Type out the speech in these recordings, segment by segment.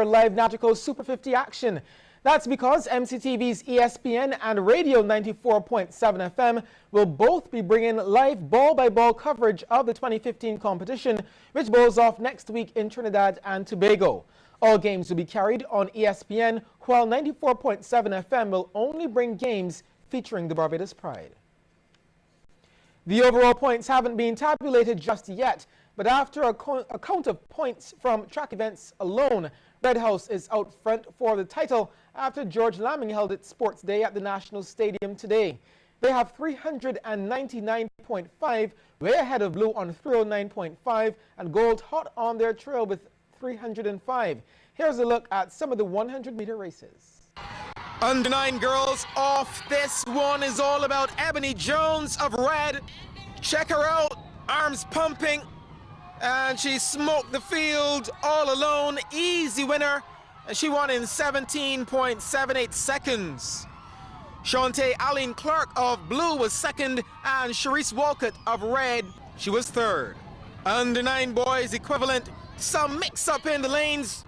air live Nautical Super 50 action. That's because MCTV's ESPN and Radio 94.7 FM will both be bringing live ball-by-ball coverage of the 2015 competition, which bowls off next week in Trinidad and Tobago. All games will be carried on ESPN, while 94.7 FM will only bring games featuring the Barbados Pride. The overall points haven't been tabulated just yet, but after a count of points from track events alone, Red House is out front for the title after George Lamming held its sports day at the National Stadium today. They have 399.5, way ahead of Blue on 309.5, and Gold hot on their trail with 305. Here's a look at some of the 100-meter races. Under 9 girls off. This one is all about Ebony Jones of red. Check her out, arms pumping, and she smoked the field all alone. Easy winner, and she won in 17.78 seconds. Shantae Aline Clark of blue was second, and Sharice Walcott of red, she was third. Under 9 boys equivalent, some mix-up in the lanes,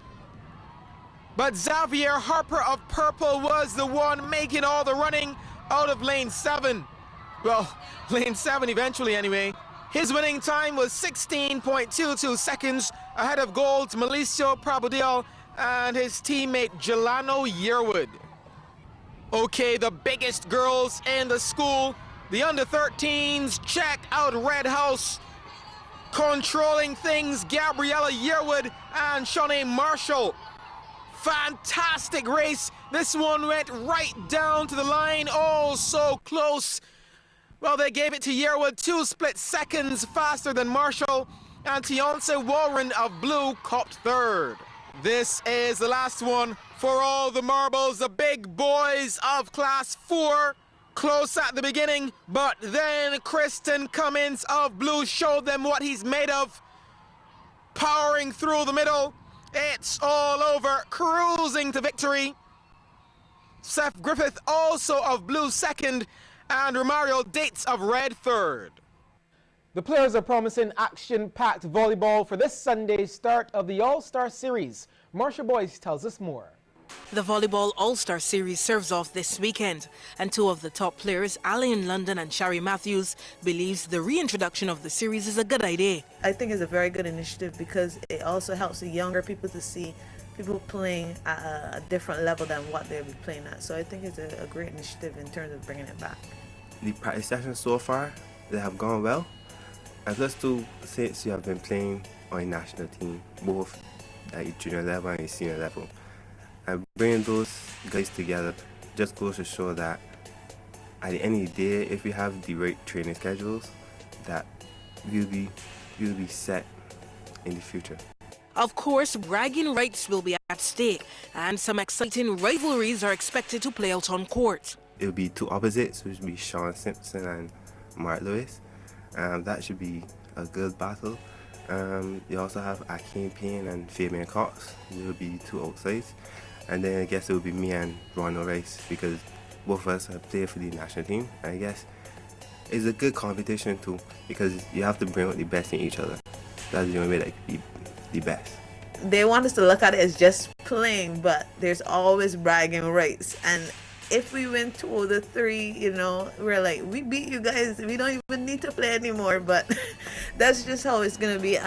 but Xavier Harper of purple was the one making all the running out of lane 7. Well, lane 7 eventually anyway. His winning time was 16.22 seconds ahead of Gold's Malicio Prabodil and his teammate Jelano Yearwood. Okay, the biggest girls in the school, the under-13s, check out Red House. Controlling things, Gabriella Yearwood and Shawnee Marshall. Fantastic race. This one went right down to the line. Oh, so close. Well, they gave it to Yearwood 2 split seconds faster than Marshall, and Tiance Warren of blue copped third. This is the last one for all the marbles, the big boys of class 4. Close at the beginning, but then Kristen Cummins of blue showed them what he's made of. Powering through the middle. It's all over, cruising to victory. Seth Griffith also of blue second, and Romario Dates of red third. The players are promising action-packed volleyball for this Sunday's start of the All-Star Series. Marsha Boyce tells us more. The Volleyball All-Star Series serves off this weekend, and 2 of the top players, Allian London and Shari Matthews, believes the reintroduction of the series is a good idea. I think it's a very good initiative because it also helps the younger people to see people playing at a different level than what they'll be playing at. So I think it's a great initiative in terms of bringing it back. The practice sessions so far, they have gone well. And plus too, since you have been playing on a national team, both at your junior level and your senior level, and bringing those guys together just goes to show that at the end of the day, if we have the right training schedules, that we'll be set in the future. Of course, bragging rights will be at stake, and some exciting rivalries are expected to play out on court. It'll be 2 opposites, which will be Sean Simpson and Mark Lewis. That should be a good battle. You also have Akeem Payne and Fabian Cox. There will be 2 outsides. And then I guess it will be me and Ronald Rice, because both of us have played for the national team. And I guess it's a good competition too, because you have to bring out the best in each other. That's the only way that could be the best. They want us to look at it as just playing, but there's always bragging rights. And if we win 2 of the 3, you know, we're like, we beat you guys, we don't even need to play anymore. But that's just how it's going to be.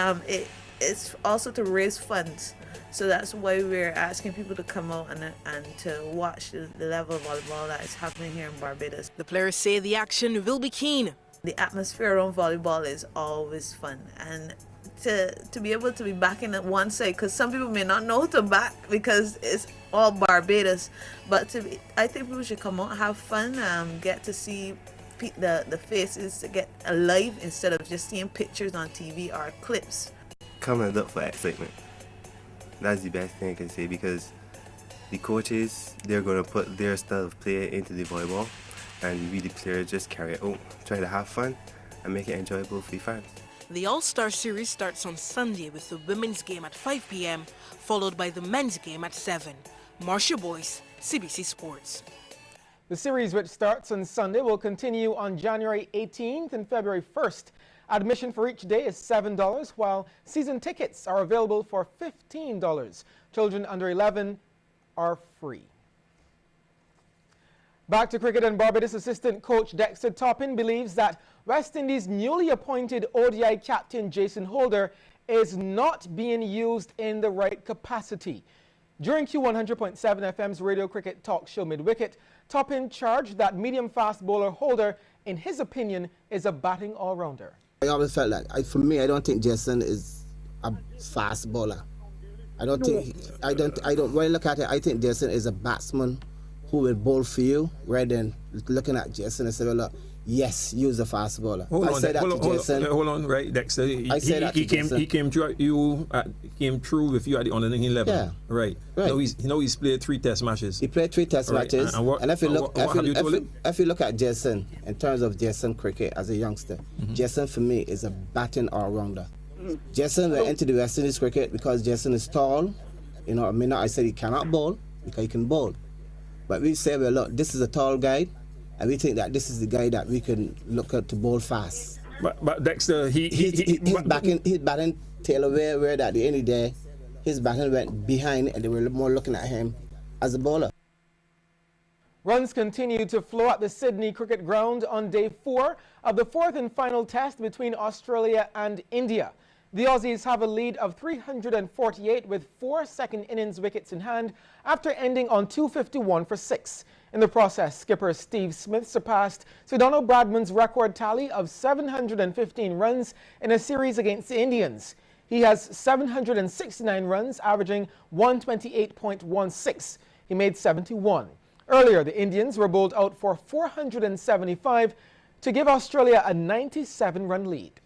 It's also to raise funds. So that's why we're asking people to come out and to watch the level of volleyball that is happening here in Barbados. The players say the action will be keen. The atmosphere around volleyball is always fun. And to be able to be backing at one side, because some people may not know to back because it's all Barbados, but I think people should come out, have fun, get to see the faces, to get alive instead of just seeing pictures on TV or clips. Come and look for excitement. That's the best thing I can say, because the coaches, they're going to put their style of play into the volleyball, and we the players just carry it out, try to have fun and make it enjoyable for the fans. The All-Star Series starts on Sunday with the women's game at 5 p.m, followed by the men's game at 7. Marcia Boyce, CBC Sports. The series, which starts on Sunday, will continue on January 18th and February 1st. Admission for each day is $7, while season tickets are available for $15. Children under 11 are free. Back to cricket, and Barbados assistant coach Dexter Toppin believes that West Indies' newly appointed ODI captain Jason Holder is not being used in the right capacity. During Q100.7 FM's radio cricket talk show Mid-Wicket, Toppin charged that medium-fast bowler Holder, in his opinion, is a batting all-rounder. I always felt like, for me, I don't think Jason is a fast bowler. When I look at it, I think Jason is a batsman who will bowl for you, rather than looking at Jason and say, well, look, yes, use a fast bowler. Hold on, right, Dexter. He came through with you at the under 11. Yeah. Right. He's played 3 test matches. He played 3 test matches. And if you look at Jason, in terms of Jason cricket as a youngster, Jason for me is a batting all-rounder. Jason went into the West Indies cricket because Jason is tall. I said he cannot bowl because he can bowl. But we say, well, look, this is a tall guy, and we think that this is the guy that we can look at to bowl fast. But Dexter, he's batting tail away, where at the end of the day, his batting went behind, and they were more looking at him as a bowler. Runs continue to flow at the Sydney Cricket Ground on day 4 of the 4th and final test between Australia and India. The Aussies have a lead of 348 with 4 second innings wickets in hand after ending on 251 for 6. In the process, skipper Steve Smith surpassed Sir Donald Bradman's record tally of 715 runs in a series against the Indians. He has 769 runs, averaging 128.16. He made 71. Earlier, the Indians were bowled out for 475 to give Australia a 97-run lead.